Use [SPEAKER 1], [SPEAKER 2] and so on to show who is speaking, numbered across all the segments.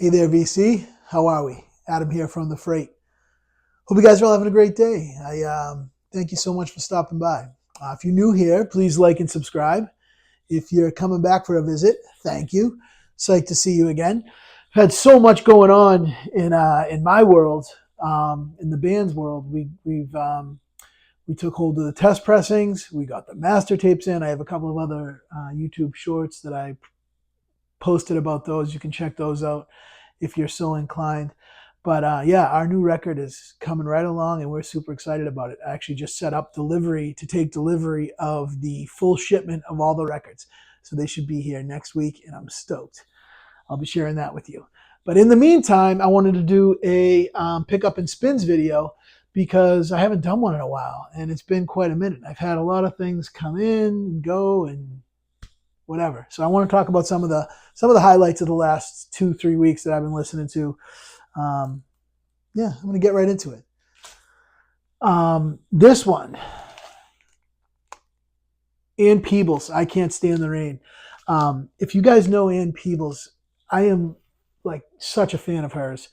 [SPEAKER 1] Hey there, VC. How are we? Adam here from the Freight. Hope you guys are all having a great day. I thank you so much for stopping by. If you're new here, please like and subscribe. If you're coming back for a visit, thank you. Psyched to see you again. I've had so much going on in my world, in the band's world. We took hold of the test pressings. We got the master tapes in. I have a couple of other YouTube shorts that I posted about those. You can check those out if you're so inclined. But yeah, our new record is coming right along, and we're super excited about it. I actually just set up delivery to take delivery of the full shipment of all the records. So they should be here next week, and I'm stoked. I'll be sharing that with you. But in the meantime, I wanted to do a pickup and spins video because I haven't done one in a while, and it's been quite a minute. I've had a lot of things come in and go and whatever. So I want to talk about some of the highlights of the last 2-3 weeks that I've been listening to. Yeah, I'm going to get right into it. This one, Ann Peebles, I Can't Stand the Rain. If you guys know Ann Peebles, I am like such a fan of hers.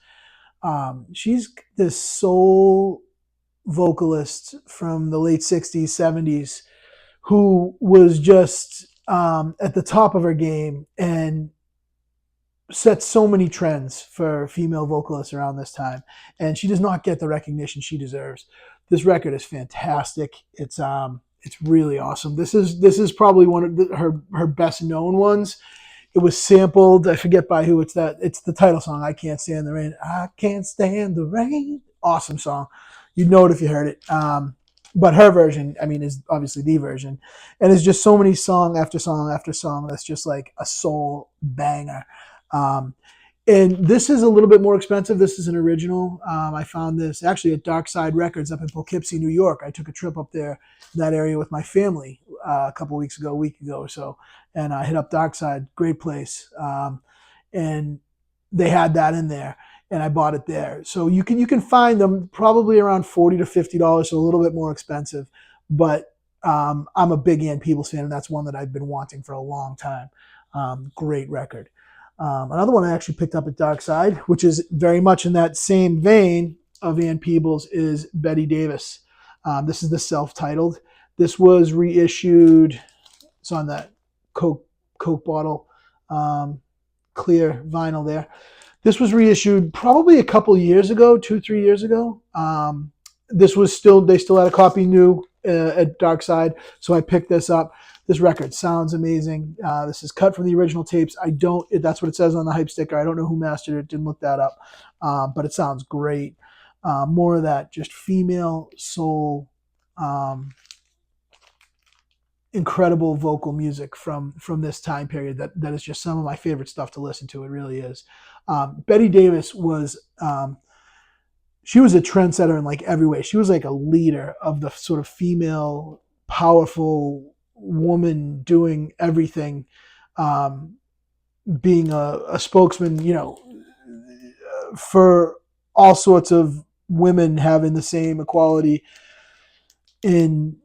[SPEAKER 1] She's this soul vocalist from the late 60s, 70s who was just at the top of her game and set so many trends for female vocalists around this time. And she does not get the recognition she deserves. This record is fantastic. It's really awesome. This is probably one of her best known ones. It was sampled, I forget by who. It's the title song, I Can't Stand the Rain. I Can't Stand the Rain. Awesome song. You'd know it if you heard it. But her version, I mean, is obviously the version. And it's just so many song after song after song that's just like a soul banger. And this is a little bit more expensive. This is an original. I found this actually at Dark Side Records up in Poughkeepsie, New York. I took a trip up there, that area, with my family a week ago or so. And I hit up Dark Side, great place. And they had that in there. And I bought it there. So you can find them probably around $40 to $50, so a little bit more expensive. But I'm a big Ann Peebles fan, and that's one that I've been wanting for a long time. Great record. Another one I actually picked up at Dark Side, which is very much in that same vein of Ann Peebles, is Betty Davis. This is the self-titled. This was reissued. It's on that Coke bottle, clear vinyl there. This was reissued probably a couple years ago, 2-3 years ago. They still had a copy new at Dark Side, so I picked this up. This record sounds amazing. This is cut from the original tapes. That's what it says on the hype sticker. I don't know who mastered it. Didn't look that up, but it sounds great. More of that just female soul, incredible vocal music from this time period. That is just some of my favorite stuff to listen to. It really is. Betty Davis was she was a trendsetter in like every way. She was like a leader of the sort of female, powerful woman doing everything, being a spokesman, for all sorts of women having the same equality in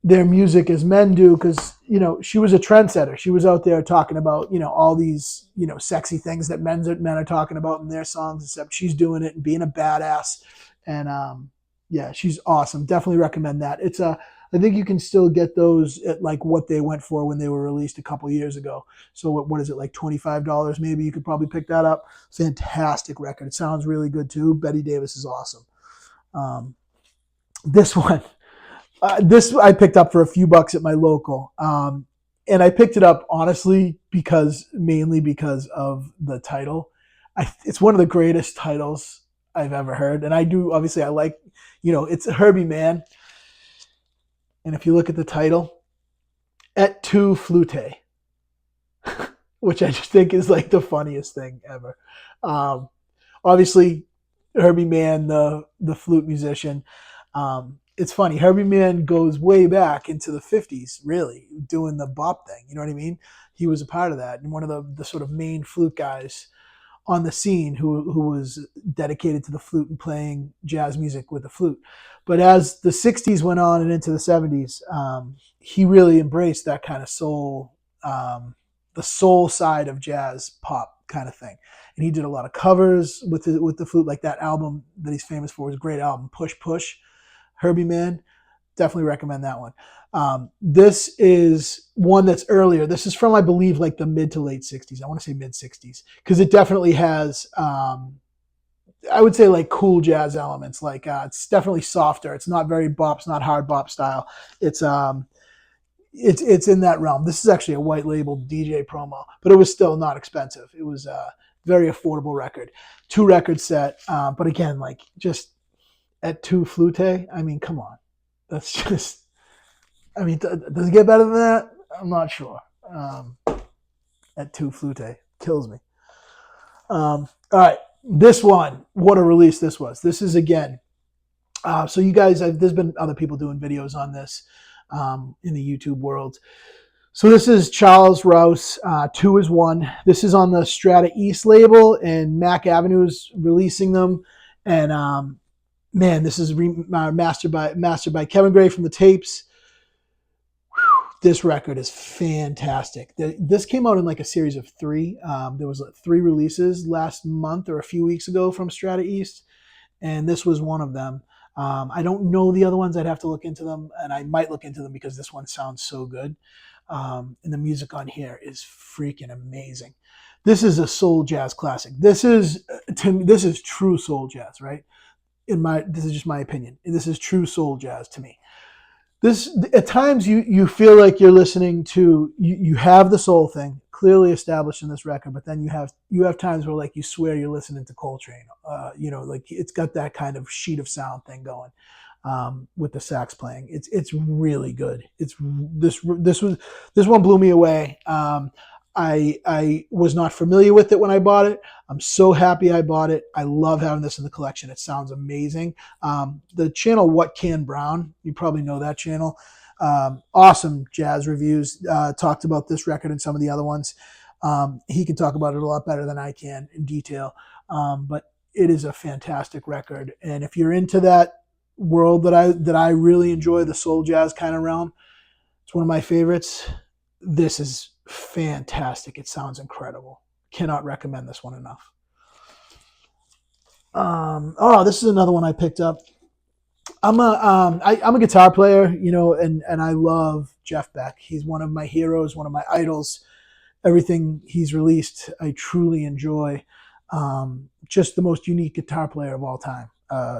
[SPEAKER 1] their music as men do, because she was a trendsetter. She was out there talking about all these sexy things that men are talking about in their songs, except she's doing it and being a badass. And yeah, she's awesome. Definitely recommend that. I think you can still get those at like what they went for when they were released a couple years ago. So what is it, like $25 maybe? You could probably pick that up. Fantastic record. It sounds really good too. Betty Davis is awesome. This one. This I picked up for a few bucks at my local. And I picked it up honestly mainly because of the title. It's one of the greatest titles I've ever heard. And I like, it's Herbie Mann. And if you look at the title, Et tu, FLUTE, which I just think is like the funniest thing ever. Obviously, Herbie Mann, the flute musician. It's funny. Herbie Mann goes way back into the 50s, really, doing the bop thing. You know what I mean? He was a part of that, and one of the sort of main flute guys on the scene who was dedicated to the flute and playing jazz music with the flute. But as the 60s went on and into the 70s, he really embraced that kind of soul the soul side of jazz pop kind of thing. And he did a lot of covers with the flute, like that album that he's famous for is a great album, Push Push, Herbie Mann. Definitely recommend that one. This is one that's earlier. This is from, I believe, like the mid to late 60s. I want to say mid 60s because it definitely has, I would say, like cool jazz elements. Like it's definitely softer. It's not very bop, it's not hard bop style. It's in that realm. This is actually a white label DJ promo, but it was still not expensive. It was a very affordable record. 2-record set, but again, like just at 2 FLUTE. I mean, come on. That's just, I mean, does it get better than that? I'm not sure. At 2 FLUTE. Kills me. All right. This one, what a release this was. This is, again, so you guys, there's been other people doing videos on this in the YouTube world. So this is Charles Rouse, 2 is 1. This is on the Strata East label, and Mac Avenue's releasing them. And man, this is mastered by Kevin Gray from the Tapes. This record is fantastic. This came out in like a series of 3. There was 3 releases last month or a few weeks ago from Strata East, and this was one of them. I don't know the other ones. I'd have to look into them, and I might look into them because this one sounds so good. And the music on here is freaking amazing. This is a soul jazz classic. This is true soul jazz, right? This is just my opinion. This is true soul jazz to me. This, at times you feel like you're listening to, you have the soul thing clearly established in this record, but then you have times where like you swear you're listening to Coltrane. Like it's got that kind of sheet of sound thing going with the sax playing. It's really good. This one blew me away. I was not familiar with it when I bought it. I'm so happy I bought it. I love having this in the collection. It sounds amazing. The channel What Can Brown, you probably know that channel. Awesome jazz reviews. Talked about this record and some of the other ones. He can talk about it a lot better than I can in detail. But it is a fantastic record. And if you're into that world that I really enjoy, the soul jazz kind of realm, it's one of my favorites. This is fantastic. It sounds incredible. Cannot recommend this one enough. This is another one I picked up. I'm a guitar player, and I love Jeff Beck. He's one of my heroes, one of my idols. Everything he's released, I truly enjoy. Just the most unique guitar player of all time,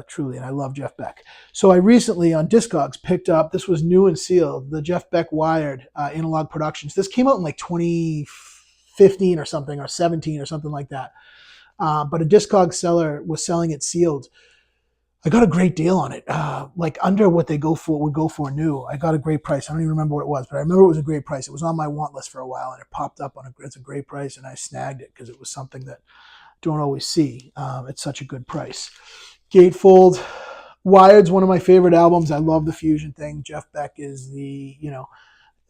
[SPEAKER 1] truly, and I love Jeff Beck. So I recently on Discogs picked up, this was new and sealed, the Jeff Beck Wired Analog Productions. This came out in like 2015 or something, or 17 or something like that. But a Discogs seller was selling it sealed. I got a great deal on it, like under what they would go for new. I got a great price. I don't even remember what it was, but I remember it was a great price. It was on my want list for a while, and it popped up it's a great price, and I snagged it because it was something that I don't always see. It's such a good price. Gatefold, Wired's one of my favorite albums. I love the fusion thing. Jeff Beck is I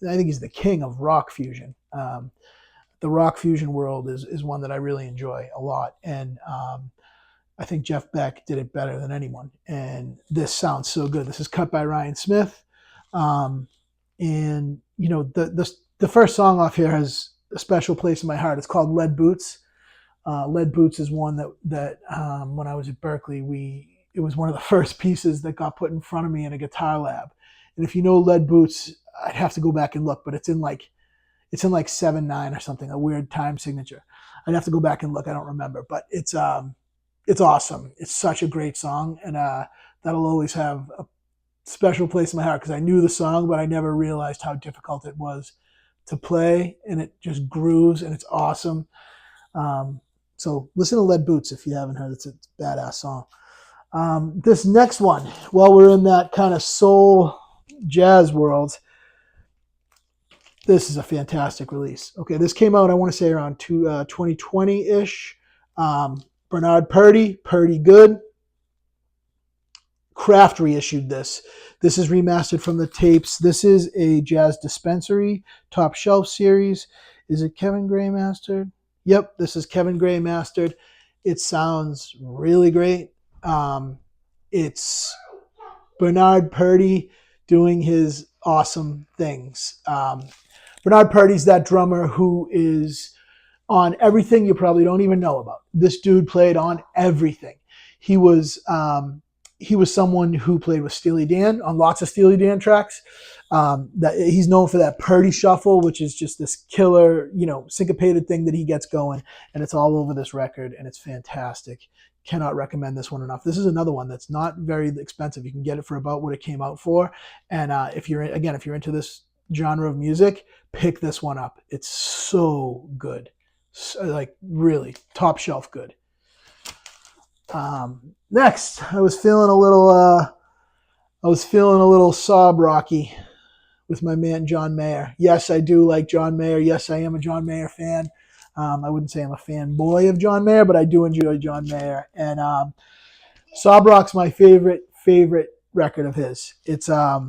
[SPEAKER 1] think he's the king of rock fusion. The rock fusion world is one that I really enjoy a lot, and I think Jeff Beck did it better than anyone. And this sounds so good. This is cut by Ryan Smith. And, the first song off here has a special place in my heart. It's called Lead Boots. Lead Boots is one that when I was at Berkeley, it was one of the first pieces that got put in front of me in a guitar lab. And if you know Lead Boots, I'd have to go back and look, but it's in like 7/9 or something, a weird time signature. I'd have to go back and look. I don't remember, but it's awesome. It's such a great song, and that'll always have a special place in my heart because I knew the song, but I never realized how difficult it was to play, and it just grooves, and it's awesome. So listen to Lead Boots if you haven't heard it. It's a badass song. This next one, while we're in that kind of soul jazz world, this is a fantastic release. Okay, this came out, I want to say, around 2020-ish. Bernard Purdy Good. Kraft reissued this. This is remastered from the Tapes. This is a Jazz Dispensary Top Shelf series. Is it Kevin Gray mastered? Yep, this is Kevin Gray mastered. It sounds really great. It's Bernard Purdy doing his awesome things. Bernard Purdy's that drummer who is on everything you probably don't even know about. This dude played on everything. He was someone who played with Steely Dan on lots of Steely Dan tracks. That he's known for that Purdy shuffle, which is just this killer, syncopated thing that he gets going, and it's all over this record, and it's fantastic. Cannot recommend this one enough. This is another one that's not very expensive. You can get it for about what it came out for, and if you're into this genre of music, pick this one up. It's so good, like really top shelf good. Next, I was feeling a little sob rocky with my man John Mayer. Yes, I do like John Mayer. Yes, I am a John Mayer fan. I wouldn't say I'm a fanboy of John Mayer, but I do enjoy John Mayer. And Sob Rock's my favorite record of his. It's I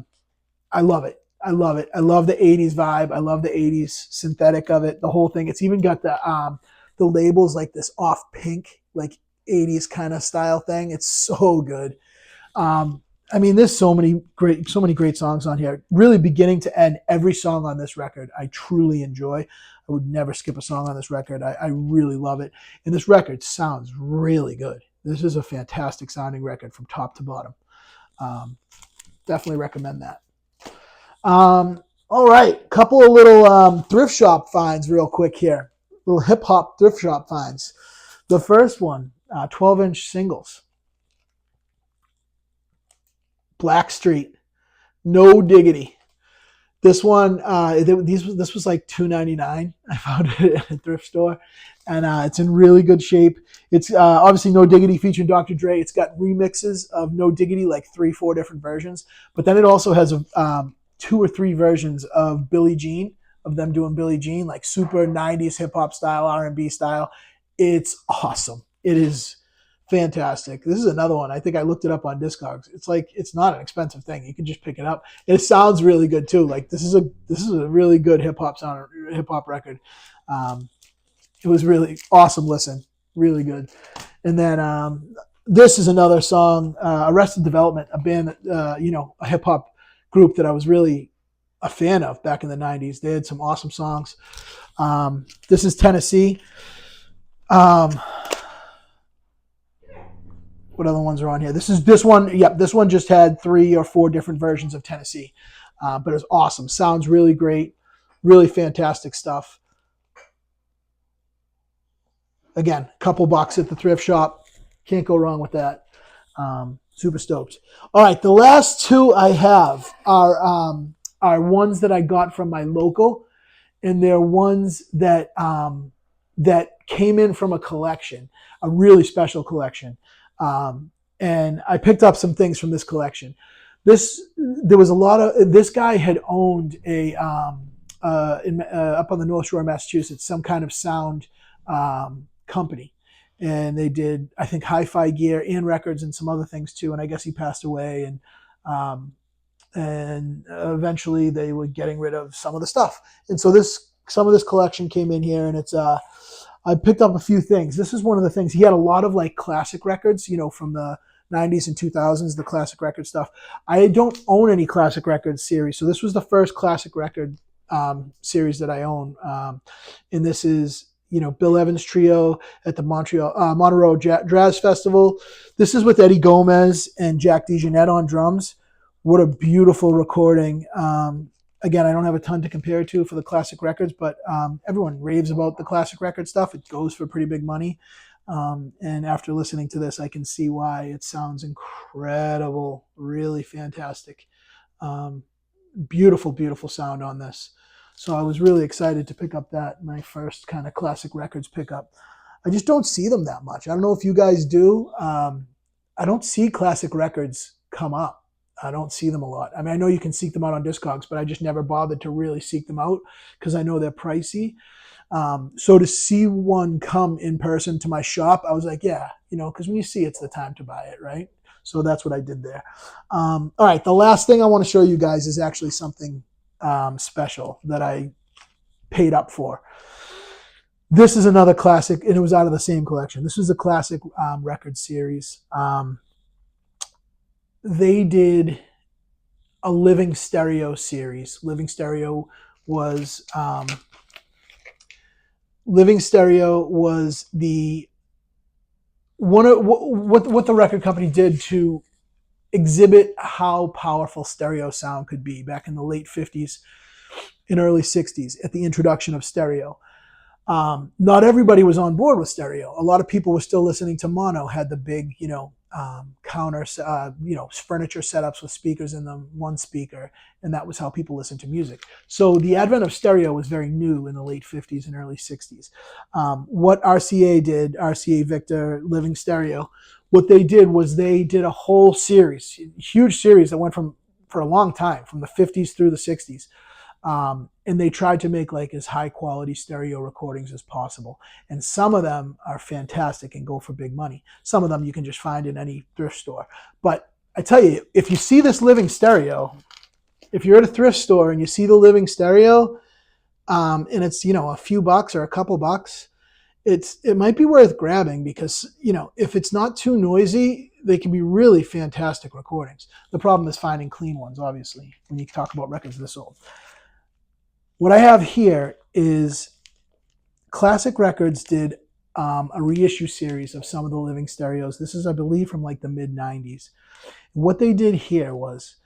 [SPEAKER 1] love it. I love it. I love the 80s vibe. I love the 80s synthetic of it, the whole thing. It's even got the labels like this off pink, like 80s kind of style thing. It's so good. There's so many great songs on here. Really beginning to end, every song on this record I truly enjoy. I would never skip a song on this record. I really love it. And this record sounds really good. This is a fantastic sounding record from top to bottom. Definitely recommend that. All right, couple of little thrift shop finds real quick here. Little hip hop thrift shop finds. The first one, 12-inch singles. Blackstreet, No Diggity. This one, this was like $2.99. I found it at a thrift store, and it's in really good shape. It's obviously No Diggity featuring Dr. Dre. It's got remixes of No Diggity, like 3-4 different versions, but then it also has 2 or 3 versions of Billie Jean, of them doing Billie Jean, like super 90s hip hop style, R&B style. It's awesome. It is fantastic. This is another one. I think I looked it up on Discogs. It's not an expensive thing. You can just pick it up. It sounds really good too. Like this is a really good hip hop record. It was really awesome. Listen, really good. And then this is another song, Arrested Development, a band, a hip hop group that I was really a fan of back in the 90s. They had some awesome songs. This is Tennessee. What other ones are on here? This one. Yep, this one just had 3 or 4 different versions of Tennessee, but it's awesome. Sounds really great, really fantastic stuff. Again, couple bucks at the thrift shop, can't go wrong with that. Super stoked. All right, the last 2 I have are ones that I got from my local, and they're ones that came in from a collection, a really special collection. And I picked up some things from this collection. There was a lot of, this guy had owned up on the North Shore of Massachusetts, some kind of sound company. And they did, I think, hi-fi gear and records and some other things too. And I guess he passed away, and eventually they were getting rid of some of the stuff. And so some of this collection came in here, and it's, I picked up a few things. This is one of the things. He had a lot of like classic records, from the 90s and 2000s, the classic record stuff. I don't own any classic records series. So this was the first classic record series that I own. And this is, Bill Evans Trio at the Montreux Jazz Festival. This is with Eddie Gomez and Jack DeJohnette on drums. What a beautiful recording. Again, I don't have a ton to compare it to for the classic records, but everyone raves about the classic record stuff. It goes for pretty big money. And after listening to this, I can see why. It sounds incredible, really fantastic. Beautiful, beautiful sound on this. So I was really excited to pick up my first kind of classic records pickup. I just don't see them that much. I don't know if you guys do. I don't see classic records come up. I don't see them a lot. I mean, I know you can seek them out on Discogs, but I just never bothered to really seek them out because I know they're pricey. So to see one come in person to my shop, I was like, yeah, because when you see it's the time to buy it, right? So that's what I did there. All right, the last thing I want to show you guys is actually something special that I paid up for. This is another classic, and it was out of the same collection. This is a classic record series. They did a Living Stereo series. Living Stereo was Living Stereo was the one of what the record company did to exhibit how powerful stereo sound could be back in the late 50s and early 60s at the introduction of stereo. Not everybody was on board with stereo. A lot of people were still listening to mono, had the big, furniture setups with speakers in them, one speaker, and that was how people listened to music. So the advent of stereo was very new in the late 50s and early 60s. What RCA did, RCA Victor, Living Stereo, what they did was they did a whole series, huge series that went for a long time, from the 50s through the 60s. And they tried to make like as high quality stereo recordings as possible. And some of them are fantastic and go for big money. Some of them you can just find in any thrift store. But I tell you, if you see this Living Stereo, if you're at a thrift store and you see the Living Stereo, and it's, a few bucks or a couple bucks, it might be worth grabbing because, if it's not too noisy, they can be really fantastic recordings. The problem is finding clean ones, obviously, when you talk about records this old. What I have here is Classic Records did a reissue series of some of the Living Stereos. This is, I believe, from like the mid-90s. What they did here was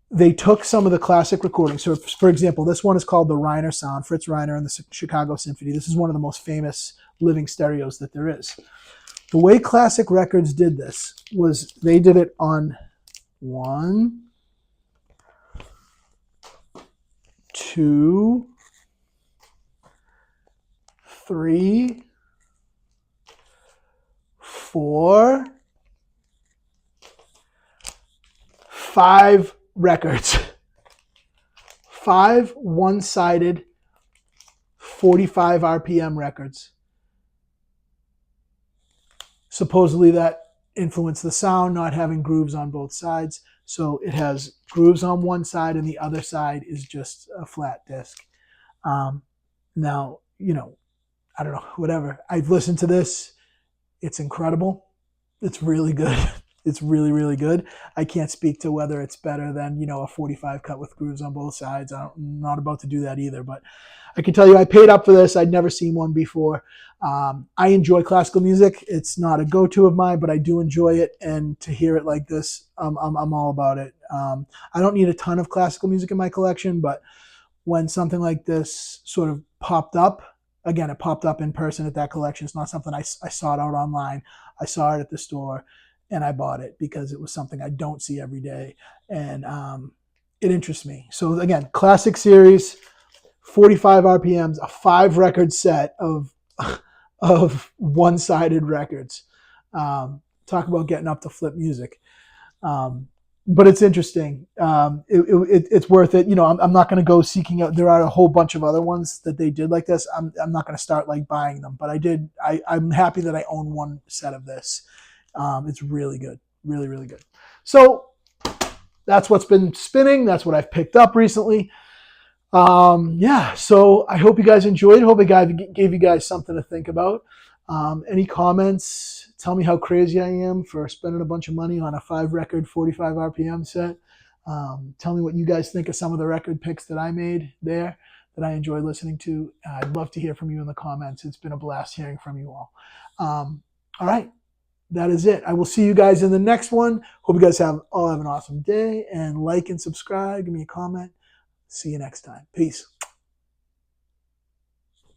[SPEAKER 1] they took some of the classic recordings. So, for example, this one is called the Reiner Sound, Fritz Reiner and the Chicago Symphony. This is one of the most famous Living Stereos that there is. The way Classic Records did this was they did it on 1, 2, 3, 4, 5 records. 5 one-sided 45 RPM records. Supposedly that influenced the sound, not having grooves on both sides. So it has grooves on one side and the other side is just a flat disc. Now, I don't know, whatever. I've listened to this. It's incredible. It's really good. It's really, really good. I can't speak to whether it's better than, a 45 cut with grooves on both sides. I'm not about to do that either, but I can tell you I paid up for this. I'd never seen one before. I enjoy classical music. It's not a go-to of mine, but I do enjoy it. And to hear it like this, I'm all about it. I don't need a ton of classical music in my collection, but when something like this sort of popped up, again, it popped up in person at that collection. It's not something I sought out online. I saw it at the store and I bought it because it was something I don't see every day. And it interests me. So again, classic series, 45 RPMs, a 5 record set of one-sided records. Talk about getting up to flip music. But it's interesting. It's worth it. I'm not going to go seeking out. There are a whole bunch of other ones that they did like this. I'm not going to start like buying them, but I'm happy that I own one set of this. It's really good. Really, really good. So that's what's been spinning. That's what I've picked up recently. So I hope you guys enjoyed. Hope I gave you guys something to think about. Any comments? Tell me how crazy I am for spending a bunch of money on a 5 record, 45 RPM set. Tell me what you guys think of some of the record picks that I made there that I enjoy listening to. I'd love to hear from you in the comments. It's been a blast hearing from you all. All right. That is it. I will see you guys in the next one. Hope you guys all have an awesome day, and like and subscribe. Give me a comment. See you next time. Peace.